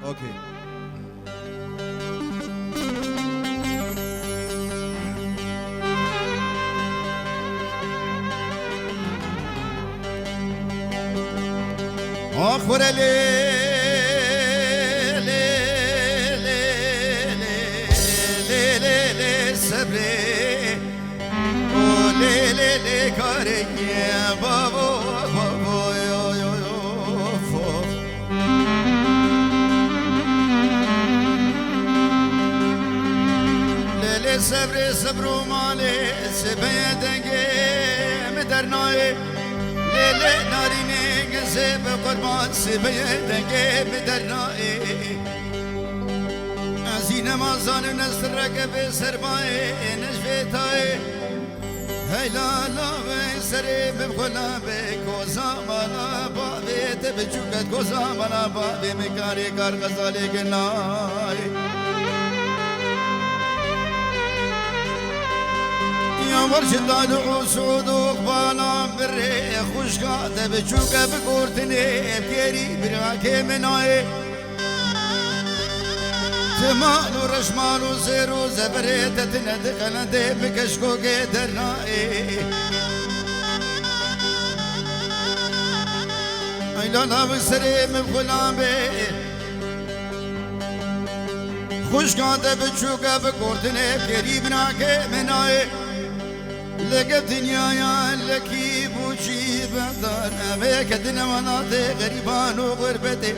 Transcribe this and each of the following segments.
اوكي اخبر لي صبري ولي كاري بابو بابو يو يو يو فوق ليلي صبري صبرو مالي سبيا دنگي مدرناي ليلي ناريني قزيب قربان سبيا دنگي مدرناي زين ما زان نسرك بسرباي نجفتاي هيلا لا بسري بخلا بكوزا مالا بابي تبجوكت كوزا مالا بابي مكاري كار غزالي قناي يا ورشد على سعود وقبالا بري خوشقا تبجوكت بكورتني بكيري براكي مناي تمال ورشمال وزير وزبريت تندخل دي بكشكو قدرناي اي لالا بسريم بغلامي خوش قاده بچوكا بكورتني بقريبنا كمناي لقى دنيايا لكي بوشي بدار اميك دنا مناطق غريبان وغربتي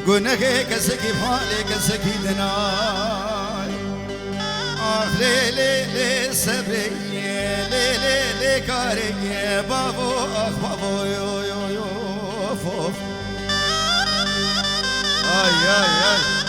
قناك كسكي فالي كسكي دناي آخ لي لي لي صبري لي لي لي كاري بابو آخ بابو يو يو يو فوف آي آي آي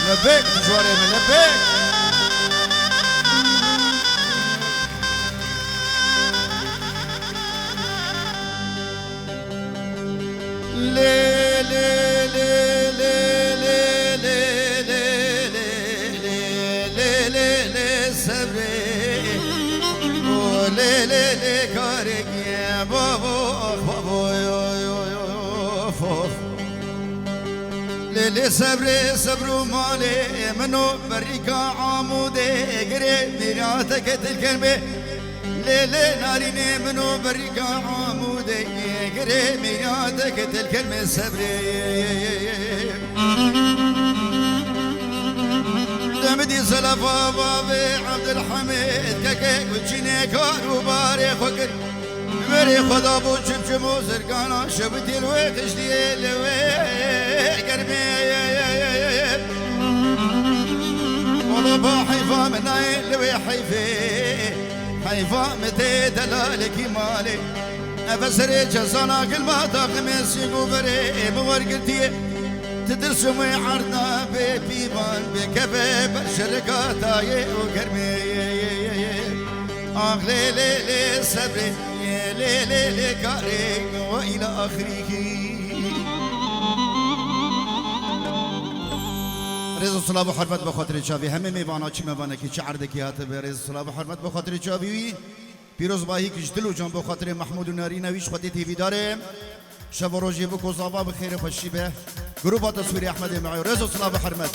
لبيك تجواري من لبيك لي لي لي لي لي لي لي لي لي لي صبري ولي لي لي كارك يا بابو بابو يو يو يو فوف ليلي صبري صبرو مالي منو بريكا عمودي قريب ميراتك الكلمة ليلي ناريني منو بريكا عمودي قريب ميراتك الكلمة صبري دمدي زلفا بابي عبد الحميد ككيك وجيني كارو باري فكر بري خدا بو چمچمو زرگانا شبتي الوي تشتي الوي قربي والله با حيفا مناي الوي حيفي حيفا متي دلالك مالي ابسري جزانا كل ما تاقمي سيقو بري بورقتي تدرسمي عرضنا ببيبان بكبي برشركاتاي وقربي لي لي لي صبري لي لي لي كاري وإلى آخره رضا الصلاة وحرمت بخاطر چاوی همه میوانا چی میوانه که چه عرض کی هات به رضا الصلاة وحرمت بخاطر چاوی پیروز باهی کش دل و جان بخاطر محمود و ناری نویش خاطر تیوی داره شب و روزی بکو زابا بخیر خوشی به گروه تصویر احمد معیار رضا الصلاة وحرمت